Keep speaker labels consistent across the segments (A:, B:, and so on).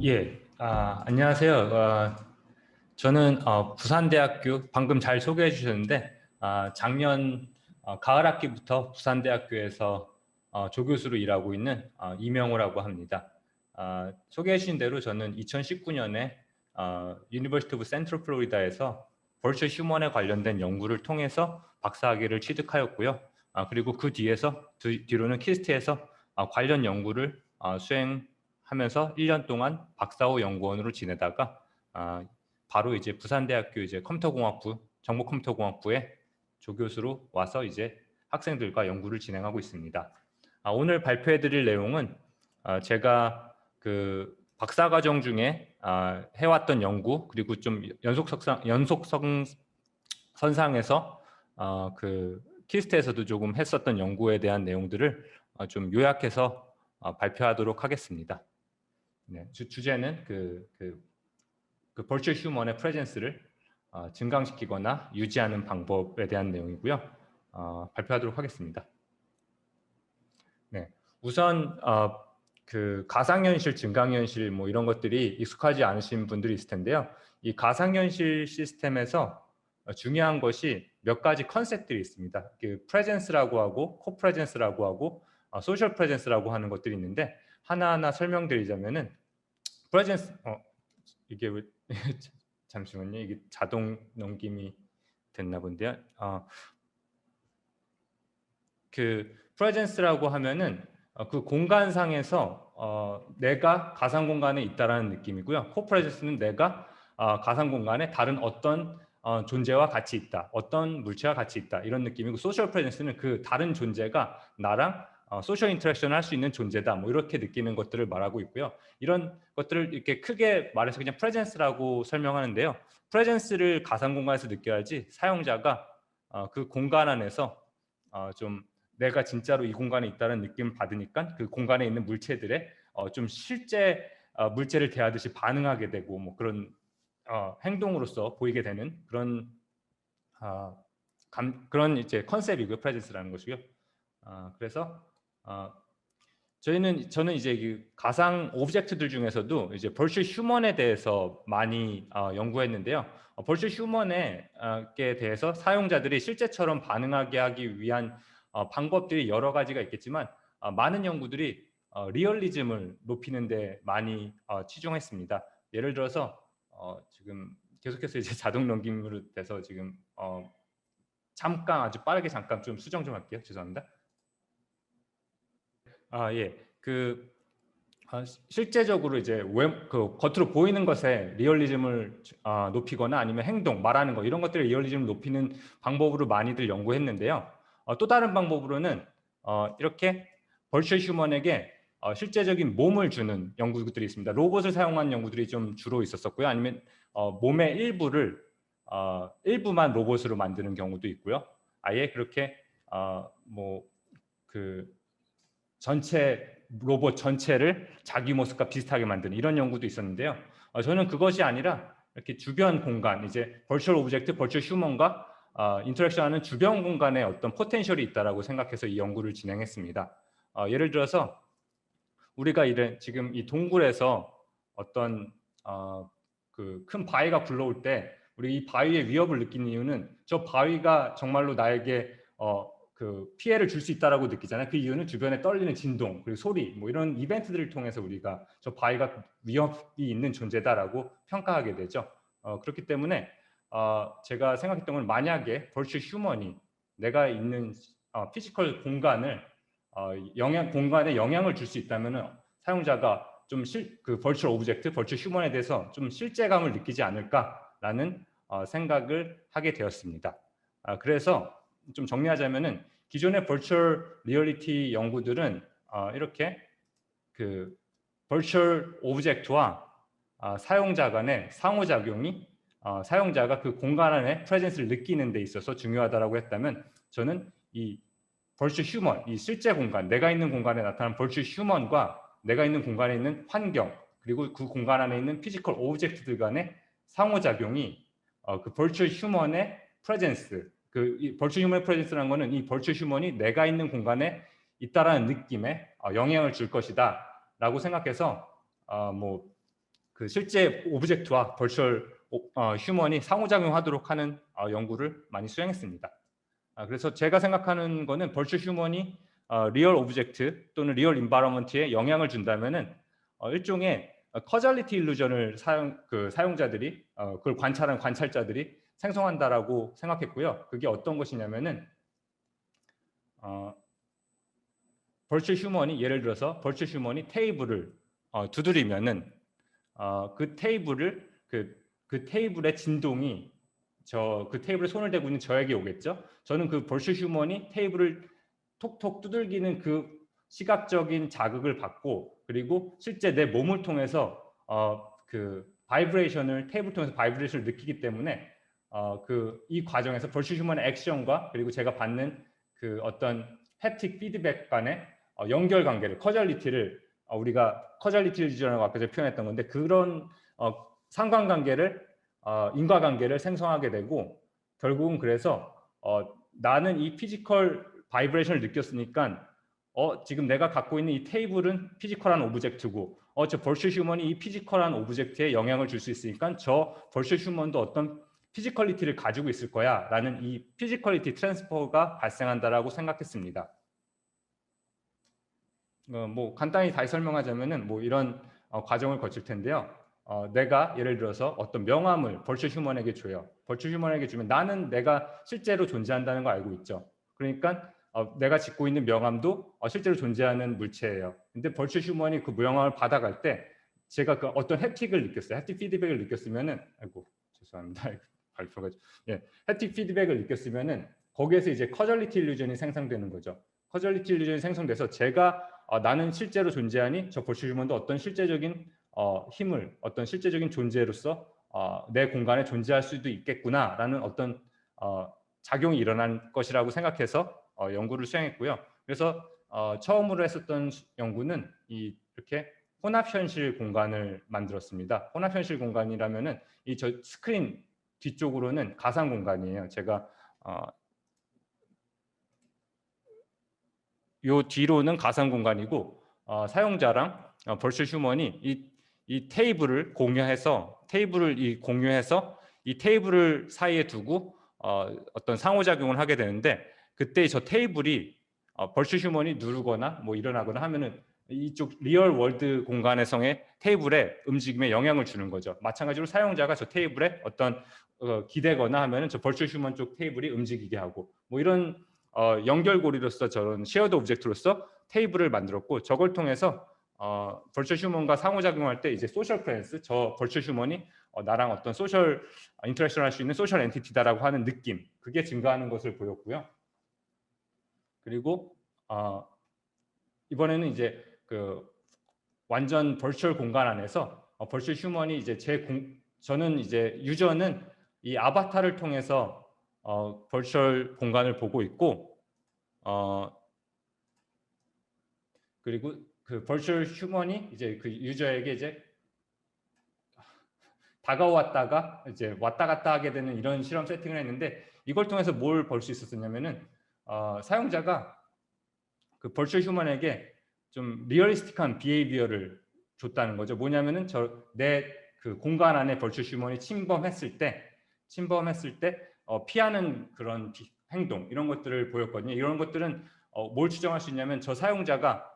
A: 예, 안녕하세요. 저는 부산대학교 방금 잘 소개해 주셨는데 작년 가을 학기부터 부산대학교에서 조교수로 일하고 있는 이명호라고 합니다. 소개해 주신 대로 저는 2019년에 유니버시티 오브 센트럴 플로리다에서 벌처 휴먼에 관련된 연구를 통해서 박사학위를 취득하였고요. 그리고 그 뒤로는 키스트에서 관련 연구를 수행하면서 1년 동안 박사호 연구원으로 지내다가 바로 이제 부산대학교 이제 컴퓨터공학부 정보컴퓨터공학부에 조교수로 와서 이제 학생들과 연구를 진행하고 있습니다. 오늘 발표해드릴 내용은 제가 그 박사과정 중에 해왔던 연구 그리고 좀 연속선상에서 그 키스트에서도 조금 했었던 연구에 대한 내용들을 좀 요약해서 발표하도록 하겠습니다. 네, 주제는 그 버추얼 휴먼의 프레젠스를 증강시키거나 유지하는 방법에 대한 내용이고요. 발표하도록 하겠습니다. 네, 우선 그 가상현실, 증강현실 뭐 이런 것들이 익숙하지 않으신 분들이 있을 텐데요. 이 가상현실 시스템에서 중요한 것이 몇 가지 컨셉들이 있습니다. 그 프레젠스라고 하고 코프레젠스라고 하고 소셜 프레젠스라고 하는 것들이 있는데 하나하나 설명드리자면은 프레젠스 이게 왜 잠시만요. 이게 자동 넘김이 됐나 본데요. 그 프레젠스라고 하면은 그 공간상에서 내가 가상 공간에 있다라는 느낌이고요. 코프레젠스는 내가 가상 공간에 다른 어떤 존재와 같이 있다, 어떤 물체와 같이 있다 이런 느낌이고, 소셜 프레젠스는 그 다른 존재가 나랑 소셜 인터랙션을 할 수 있는 존재다, 뭐 이렇게 느끼는 것들을 말하고 있고요. 이런 것들을 이렇게 크게 말해서 그냥 프레젠스라고 설명하는데요. 프레젠스를 가상 공간에서 느껴야지 사용자가 그 공간 안에서 좀 내가 진짜로 이 공간에 있다는 느낌을 받으니까 그 공간에 있는 물체들의 좀 실제 물체를 대하듯이 반응하게 되고 뭐 그런 행동으로서 보이게 되는 그런 그런 이제 컨셉이고요. 프레젠스라는 것이고요. 그래서 저는 이제 그 가상 오브젝트들 중에서도 이제 벌추얼 휴먼에 대해서 많이 연구했는데요. 벌추얼 휴먼에 대해서 사용자들이 실제처럼 반응하게 하기 위한 방법들이 여러 가지가 있겠지만 많은 연구들이 리얼리즘을 높이는 데 많이 치중했습니다. 예를 들어서 지금 계속해서 이제 자동 넘김으로 돼서 지금 잠깐 아주 빠르게 잠깐 좀 수정 좀 할게요. 죄송합니다. 예. 실제적으로 이제 그 겉으로 보이는 것에 리얼리즘을 높이거나 아니면 행동, 말하는 거 이런 것들의 리얼리즘을 높이는 방법으로 많이들 연구했는데요. 또 다른 방법으로는 이렇게 벌추얼 휴먼에게 실제적인 몸을 주는 연구들이 있습니다. 로봇을 사용한 연구들이 좀 주로 있었었고요. 아니면 몸의 일부만 로봇으로 만드는 경우도 있고요. 아예 그렇게 전체 로봇 전체를 자기 모습과 비슷하게 만드는 이런 연구도 있었는데요. 저는 그것이 아니라 이렇게 주변 공간, 이제 벌추얼 오브젝트, 벌추얼 휴먼과 인터랙션하는 주변 공간에 어떤 포텐셜이 있다라고 생각해서 이 연구를 진행했습니다. 예를 들어서 우리가 지금 이 동굴에서 어떤 그 큰 바위가 굴러올 때 우리 이 바위의 위협을 느끼는 이유는 저 바위가 정말로 나에게 그 피해를 줄 수 있다라고 느끼잖아요. 그 이유는 주변에 떨리는 진동 그리고 소리 뭐 이런 이벤트들을 통해서 우리가 저 바위가 위협이 있는 존재다라고 평가하게 되죠. 그렇기 때문에 제가 생각했던 건 만약에 벌추 휴먼이 내가 있는 피지컬 공간을 공간에 영향을 줄 수 있다면 사용자가 좀 그 벌추얼 오브젝트, 벌추얼 휴먼에 대해서 좀 실제감을 느끼지 않을까라는 생각을 하게 되었습니다. 그래서 좀 정리하자면은 기존의 벌추얼 리얼리티 연구들은 이렇게 그 벌추얼 오브젝트와 사용자 간의 상호작용이 사용자가 그 공간 안에 프레젠스를 느끼는 데 있어서 중요하다고 했다면, 저는 이 벌추얼 휴먼, 이 실제 공간, 내가 있는 공간에 나타나는 벌추얼 휴먼과 내가 있는 공간에 있는 환경 그리고 그 공간 안에 있는 피지컬 오브젝트들 간의 상호작용이 그 벌추얼 휴먼의 프레젠스, 이 벌추얼 휴먼의 프레젠스라는 거는 이 벌추얼 휴먼이 내가 있는 공간에 있다라는 느낌에 영향을 줄 것이다 라고 생각해서 뭐 그 실제 오브젝트와 버추얼 휴먼이 상호작용하도록 하는 연구를 많이 수행했습니다. 그래서 제가 생각하는 거는 버추얼 휴먼이 리얼 오브젝트 또는 리얼 인바이러먼트에 영향을 준다면은 일종의 커절리티 일루전을 사용자들이 그걸 관찰한 관찰자들이 생성한다라고 생각했고요. 그게 어떤 것이냐면은 버추얼 휴먼이 예를 들어서 버추얼 휴먼이 테이블을 두드리면은 그 테이블을 그 테이블의 진동이 그 테이블에 손을 대고 있는 저에게 오겠죠. 저는 그 버추얼 휴먼이 테이블을 톡톡 두들기는 그 시각적인 자극을 받고 그리고 실제 내 몸을 통해서 그 바이브레이션을 테이블 통해서 바이브레이션을 느끼기 때문에 이 과정에서 버추얼 휴먼의 액션과 그리고 제가 받는 그 어떤 햅틱 피드백 간의 연결 관계를 커절리티를 우리가 커절리티 리전이라고 아까 제가 표현했던 건데 그런 상관관계를 인과관계를 생성하게 되고 결국은 그래서 나는 이 피지컬 바이브레이션을 느꼈으니까 지금 내가 갖고 있는 이 테이블은 피지컬한 오브젝트고 저 버추얼 휴먼이 이 피지컬한 오브젝트에 영향을 줄 수 있으니까 저 버추얼 휴먼도 어떤 피지컬리티를 가지고 있을 거야 라는 이 피지컬리티 트랜스퍼가 발생한다라고 생각했습니다. 뭐 간단히 다시 설명하자면은 뭐 이런 과정을 거칠 텐데요. 내가 예를 들어서 어떤 명함을 버추얼 휴먼에게 줘요. 버추얼 휴먼에게 주면 나는 내가 실제로 존재한다는 걸 알고 있죠. 그러니까 내가 짓고 있는 명함도 실제로 존재하는 물체예요. 근데 버추얼 휴먼이 그 명함을 받아갈 때 제가 그 어떤 햅틱을 느꼈어요. 햅틱 피드백을 느꼈으면은 아이고 죄송합니다. 발표가 예, 햅틱 피드백을 느꼈으면은 거기에서 이제 커절리티 일루전이 생성되는 거죠. 커절리티 일루전이 생성돼서 제가 나는 실제로 존재하니 저 버추얼 휴먼도 어떤 실제적인 힘을 어떤 실제적인 존재로서 내 공간에 존재할 수도 있겠구나라는 어떤 작용이 일어난 것이라고 생각해서 연구를 수행했고요. 그래서 처음으로 했었던 연구는 이렇게 혼합현실 공간을 만들었습니다. 혼합현실 공간이라면은 이 저 스크린 뒤쪽으로는 가상 공간이에요. 제가 요 뒤로는 가상 공간이고 사용자랑 버추얼 휴먼이 이 테이블을 공유해서 이 테이블을 사이에 두고 어떤 상호작용을 하게 되는데 그때 저 테이블이 버추얼 휴먼이 누르거나 뭐 일어나거나 하면은 이쪽 리얼 월드 공간에서의 테이블의 움직임에 영향을 주는 거죠. 마찬가지로 사용자가 저 테이블에 어떤 기대거나 하면은 저 버추얼 휴먼 쪽 테이블이 움직이게 하고 뭐 이런 연결고리로서 저런 쉐어드 오브젝트로서 테이블을 만들었고 저걸 통해서 버추얼 휴먼과 상호작용할 때 이제 소셜 프레젠스 저 버추얼 휴먼이 나랑 어떤 소셜 인터랙션을 할 수 있는 소셜 엔티티다라고 하는 느낌 그게 증가하는 것을 보였고요. 그리고 이번에는 이제 그 완전 버추얼 공간 안에서 버추얼 휴먼이 이제 저는 이제 유저는 이 아바타를 통해서 버추얼 공간을 보고 있고 그리고 그 버추얼 휴먼이 이제 그 유저에게 이제 다가왔다가 이제 왔다 갔다 하게 되는 이런 실험 세팅을 했는데 이걸 통해서 뭘 볼 수 있었냐면은 사용자가 그 버추얼 휴먼에게 좀 리얼리스틱한 비헤이비어를 줬다는 거죠. 뭐냐면은 내 그 공간 안에 버추얼 휴먼이 침범했을 때 피하는 그런 행동 이런 것들을 보였거든요. 이런 것들은 뭘 추정할 수 있냐면 저 사용자가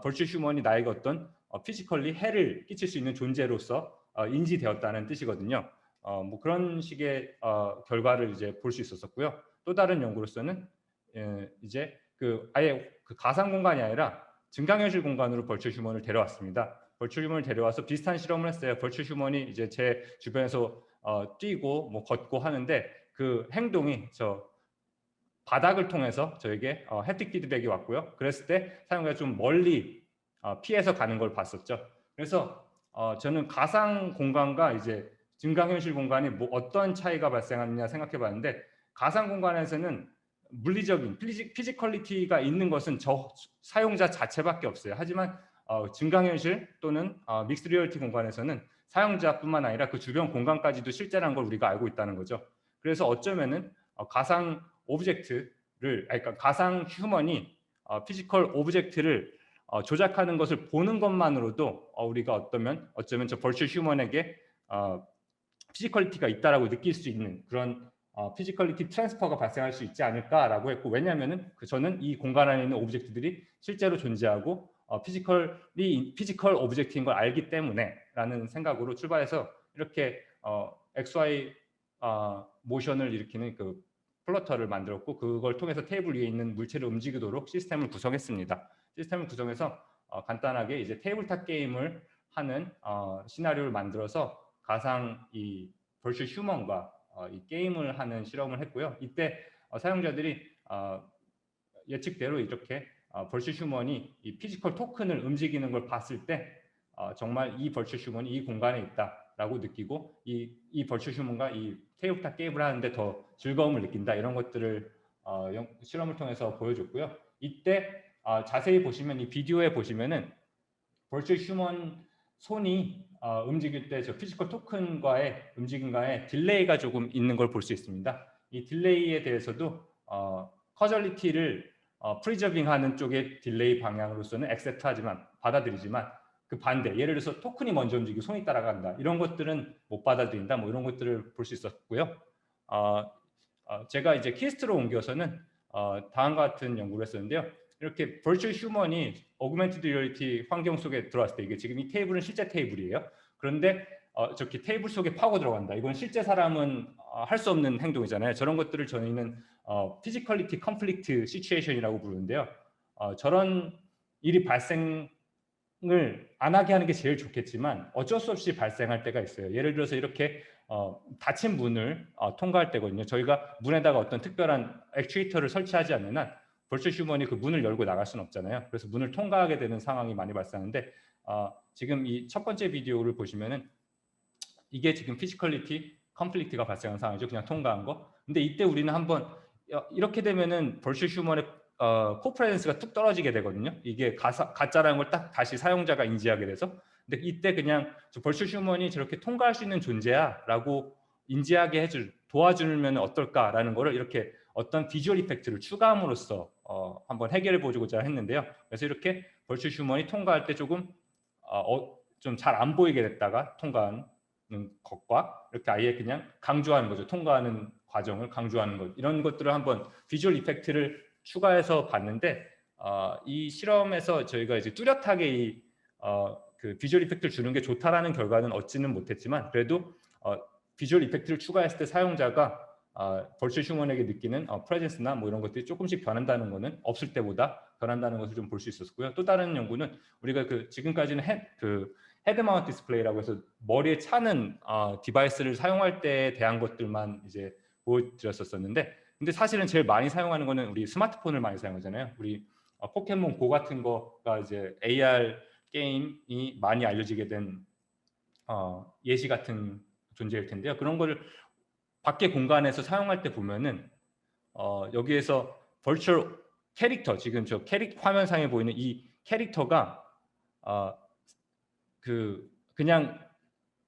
A: 버추얼 휴먼이 나에게 어떤 피지컬리 해를 끼칠 수 있는 존재로서 인지되었다는 뜻이거든요. 뭐 그런 식의 결과를 이제 볼 수 있었었고요. 또 다른 연구로서는 이제 아예 그 가상 공간이 아니라 증강현실 공간으로 버추얼 휴먼을 데려왔습니다. 버추얼 휴먼을 데려와서 비슷한 실험을 했어요. 버추얼 휴먼이 이제 제 주변에서 뛰고 뭐 걷고 하는데 그 행동이 저 바닥을 통해서 저에게 햅틱 피드백이 왔고요. 그랬을 때 사용자가 좀 멀리 피해서 가는 걸 봤었죠. 그래서 저는 가상 공간과 이제 증강현실 공간이 뭐 어떤 차이가 발생하느냐 생각해봤는데 가상 공간에서는 물리적인 피지컬리티가 있는 것은 저 사용자 자체밖에 없어요. 하지만 증강현실 또는 믹스 리얼리티 공간에서는 사용자뿐만 아니라 그 주변 공간까지도 실제라는 걸 우리가 알고 있다는 거죠. 그래서 어쩌면은 가상 오브젝트를 그러니까 가상 휴먼이 피지컬 오브젝트를 조작하는 것을 보는 것만으로도 우리가 어쩌면 저 버추얼 휴먼에게 피지컬리티가 있다라고 느낄 수 있는 그런 피지컬리티 트랜스퍼가 발생할 수 있지 않을까라고 했고, 왜냐하면은 저는 이 공간 안에 있는 오브젝트들이 실제로 존재하고 피지컬 오브젝트인 걸 알기 때문에라는 생각으로 출발해서 이렇게 XY 모션을 일으키는 그 플러터를 만들었고, 그걸 통해서 테이블 위에 있는 물체를 움직이도록 시스템을 구성했습니다. 시스템을 구성해서 간단하게 이제 테이블탑 게임을 하는 시나리오를 만들어서 가상 이 버추얼 휴먼과 이 게임을 하는 실험을 했고요. 이때 사용자들이 예측대로 이렇게 버추얼 휴먼이 이 피지컬 토큰을 움직이는 걸 봤을 때 정말 이 버추얼 휴먼이 이 공간에 있다라고 느끼고 이 버추얼 휴먼과 이 테이블탑 게임을 하는데 더 즐거움을 느낀다, 이런 것들을 실험을 통해서 보여줬고요. 이때 자세히 보시면 이 비디오에 보시면은 버추얼 휴먼 손이 움직일 때 저 피지컬 토큰과의 움직임과의 딜레이가 조금 있는 걸 볼 수 있습니다. 이 딜레이에 대해서도 커절리티를 프리저빙하는 쪽의 딜레이 방향으로서는 액셉트하지만, 받아들이지만, 그 반대, 예를 들어서 토큰이 먼저 움직이고 손이 따라간다, 이런 것들은 못 받아들인다, 뭐 이런 것들을 볼 수 있었고요. 제가 이제 키스트로 옮겨서는 다음과 같은 연구를 했었는데요. 이렇게 버추얼 휴먼이 어그멘티드 리얼리티 환경 속에 들어왔을 때, 이게 지금 이 테이블은 실제 테이블이에요. 그런데 저렇게 테이블 속에 파고 들어간다, 이건 실제 사람은 할 수 없는 행동이잖아요. 저런 것들을 저희는 피지컬리티 컨플릭트 시츄에이션이라고 부르는데요. 저런 일이 발생을 안 하게 하는 게 제일 좋겠지만 어쩔 수 없이 발생할 때가 있어요. 예를 들어서 이렇게 닫힌 문을 통과할 때거든요. 저희가 문에다가 어떤 특별한 액추에이터를 설치하지 않는 한 버추얼 휴먼이 그 문을 열고 나갈 수는 없잖아요. 그래서 문을 통과하게 되는 상황이 많이 발생하는데, 지금 이 첫 번째 비디오를 보시면은 이게 지금 피지컬리티 컨플릭트가 발생한 상황이죠. 그냥 통과한 거. 근데 이때 우리는 한번 이렇게 되면은 버추얼 휴먼의 코프레젠스가 뚝 떨어지게 되거든요. 이게 가짜라는 걸 딱 다시 사용자가 인지하게 돼서. 근데 이때 그냥 버추얼 휴먼이 저렇게 통과할 수 있는 존재야라고 인지하게 도와주면 어떨까라는 거를 이렇게 어떤 비주얼 이펙트를 추가함으로써 한번 해결해 보고자 했는데요. 그래서 이렇게 버추얼 휴먼이 통과할 때 조금 좀 잘 안 보이게 됐다가 통과하는 것과, 이렇게 아예 그냥 강조하는 거죠. 통과하는 과정을 강조하는 것, 이런 것들을 한번 비주얼 이펙트를 추가해서 봤는데, 이 실험에서 저희가 이제 뚜렷하게 그 비주얼 이펙트를 주는 게 좋다라는 결과는 얻지는 못했지만, 그래도 비주얼 이펙트를 추가했을 때 사용자가 버추얼 휴먼에게 느끼는 프레젠스나 뭐 이런 것들이 조금씩 변한다는 거는 없을 때보다 변한다는 것을 좀 볼 수 있었고요. 또 다른 연구는 우리가 지금까지는 헤드 마운트 디스플레이라고 해서 머리에 차는 디바이스를 사용할 때에 대한 것들만 이제 보여드렸었는데, 근데 사실은 제일 많이 사용하는 거는 우리 스마트폰을 많이 사용하잖아요. 우리 포켓몬 고 같은 거가 이제 AR 게임이 많이 알려지게 된 예시 같은 존재일 텐데요. 그런 거를 밖에 공간에서 사용할 때 보면은 여기에서 버추얼 캐릭터, 지금 저 화면상에 보이는 이 캐릭터가 그냥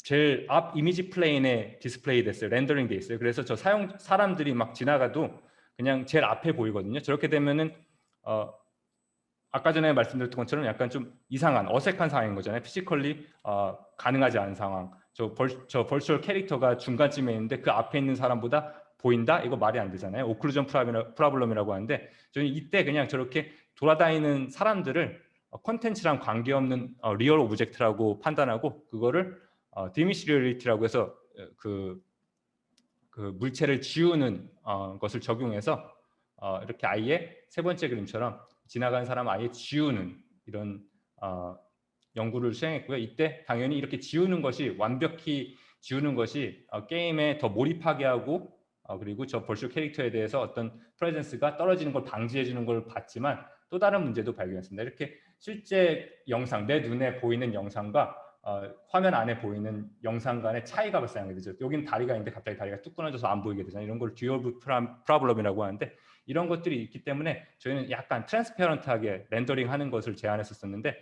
A: 제일 앞 이미지 플레인에 디스플레이 됐어요. 렌더링 돼 있어요. 그래서 사람들이 막 지나가도 그냥 제일 앞에 보이거든요. 저렇게 되면은 아까 전에 말씀드렸던 것처럼 약간 좀 이상한, 어색한 상황인 거잖아요. 피지컬리 가능하지 않은 상황. 저 버추얼 캐릭터가 중간쯤에 있는데 그 앞에 있는 사람보다 보인다? 이거 말이 안 되잖아요. 오클루전 프라블럼이라고 하는데, 저는 이때 그냥 저렇게 돌아다니는 사람들을 콘텐츠랑 관계없는 리얼 오브젝트라고 판단하고, 그거를 디미시 리얼리티라고 해서 그 물체를 지우는 것을 적용해서 이렇게 아예 세 번째 그림처럼 지나가는 사람 아예 지우는 이런 연구를 수행했고요. 이때 당연히 이렇게 지우는 것이, 완벽히 지우는 것이 게임에 더 몰입하게 하고, 그리고 저 버추얼 캐릭터에 대해서 어떤 프레젠스가 떨어지는 걸 방지해 주는 걸 봤지만, 또 다른 문제도 발견했습니다. 이렇게 실제 영상, 내 눈에 보이는 영상과 화면 안에 보이는 영상 간의 차이가 발생하게 되죠. 여기는 다리가 있는데 갑자기 다리가 뚝 끊어져서 안 보이게 되잖아요. 이런 걸 듀얼 프라블럼이라고 하는데, 이런 것들이 있기 때문에 저희는 약간 트랜스페런트하게 렌더링하는 것을 제안했었는데,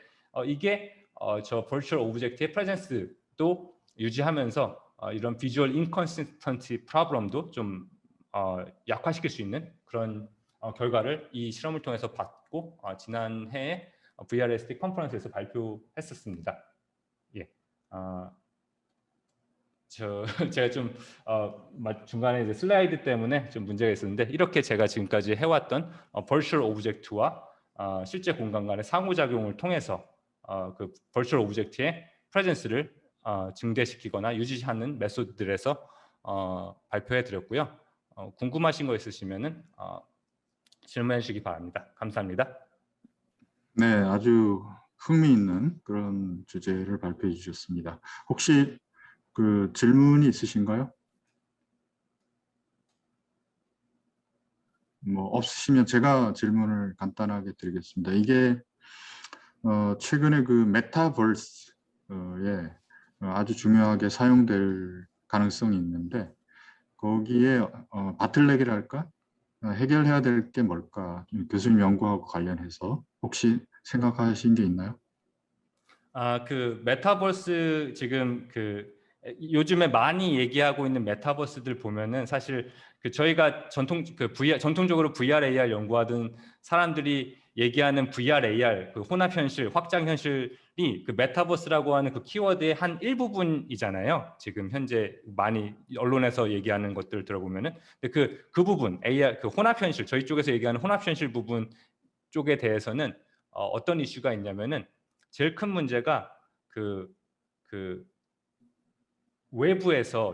A: 이게 저 버추얼 오브젝트의 프레젠스도 유지하면서 이런 비주얼 인컨시스턴트 프로블럼도 좀 약화시킬 수 있는 그런 결과를 이 실험을 통해서 봤고, 지난해에 VRST 컨퍼런스에서 발표했었습니다. 예. 제가 좀 중간에 이제 슬라이드 때문에 좀 문제가 있었는데, 이렇게 제가 지금까지 해왔던 버추얼 오브젝트와 실제 공간 간의 상호작용을 통해서 그 버추얼 오브젝트의 프레젠스를 증대시키거나 유지하는 메소드들에서 발표해 드렸고요. 궁금하신 거 있으시면은 질문해 주시기 바랍니다. 감사합니다.
B: 네, 아주 흥미있는 그런 주제를 발표해 주셨습니다. 혹시 그 질문이 있으신가요? 뭐 없으시면 제가 질문을 간단하게 드리겠습니다. 이게 최근에 그 메타버스에 아주 중요하게 사용될 가능성이 있는데, 거기에 바틀렉이랄까? 해결해야 될 게 뭘까? 교수님 연구하고 관련해서 혹시 생각하신 게 있나요?
A: 그 메타버스 지금 요즘에 많이 얘기하고 있는 메타버스들 보면은 사실 저희가 전통적으로 VR, AR 연구하던 사람들이 얘기하는 VR, AR 혼합 현실, 확장 현실이 그 메타버스라고 하는 그 키워드의 한 일부분이잖아요. 지금 현재 많이 언론에서 얘기하는 것들을 들어보면은, 근데 그 부분 AR 혼합 현실, 저희 쪽에서 얘기하는 혼합 현실 부분 쪽에 대해서는 어떤 이슈가 있냐면은, 제일 큰 문제가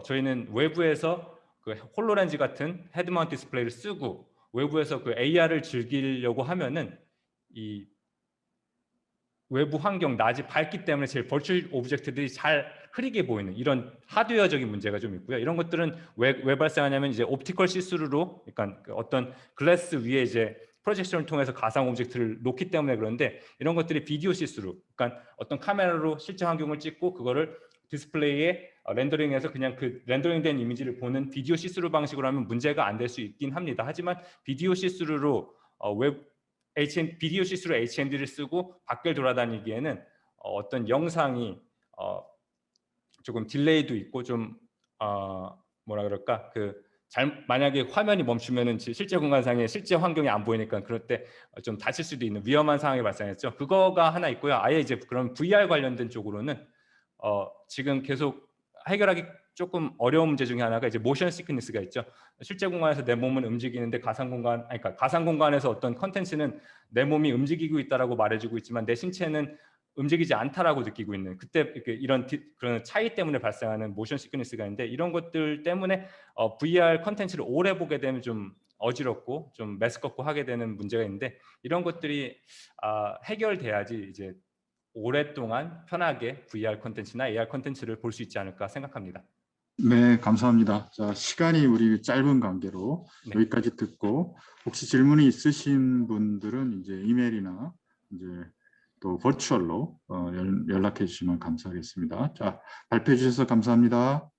A: 저희는 외부에서 그 홀로렌즈 같은 헤드 마운트 디스플레이를 쓰고 외부에서 그 AR을 즐기려고 하면은 이 외부 환경, 낮이 밝기 때문에 제일 버추얼 오브젝트들이 잘 흐리게 보이는 이런 하드웨어적인 문제가 좀 있고요. 이런 것들은 왜 발생하냐면, 이제 옵티컬 시스루로, 그러니까 어떤 글래스 위에 이제 프로젝션을 통해서 가상 오브젝트를 놓기 때문에 그런데, 이런 것들이 비디오 시스루, 그러니까 어떤 카메라로 실제 환경을 찍고 그거를 디스플레이에 렌더링해서 그냥 그 렌더링된 이미지를 보는 비디오 시스루 방식으로 하면 문제가 안 될 수 있긴 합니다. 하지만 비디오 시스루로 비디오 시스루 HND를 쓰고 밖을 돌아다니기에는 어떤 영상이 조금 딜레이도 있고 좀 뭐라 그럴까, 만약에 화면이 멈추면은 실제 공간상에 실제 환경이 안 보이니까 그럴 때 좀 다칠 수도 있는 위험한 상황이 발생했죠. 그거가 하나 있고요. 아예 이제 그런 VR 관련된 쪽으로는 지금 계속 해결하기 조금 어려운 문제 중에 하나가 이제 모션 시크니스가 있죠. 실제 공간에서 내 몸은 움직이는데 그러니까 가상 공간에서 어떤 컨텐츠는 내 몸이 움직이고 있다라고 말해주고 있지만 내 신체는 움직이지 않다라고 느끼고 있는, 그때 그런 차이 때문에 발생하는 모션 시크니스가 있는데, 이런 것들 때문에 VR 컨텐츠를 오래 보게 되면 좀 어지럽고 좀 메스껍고 하게 되는 문제가 있는데, 이런 것들이 해결돼야지 이제 오랫동안 편하게 VR 콘텐츠나 AR 콘텐츠를 볼 수 있지 않을까 생각합니다.
B: 네, 감사합니다. 자, 시간이 우리 짧은 관계로
A: 네.
B: 여기까지 듣고, 혹시 질문이 있으신 분들은 이제 이메일이나 이제 또 버추얼로 연락해 주시면 감사하겠습니다. 자, 발표해 주셔서 감사합니다.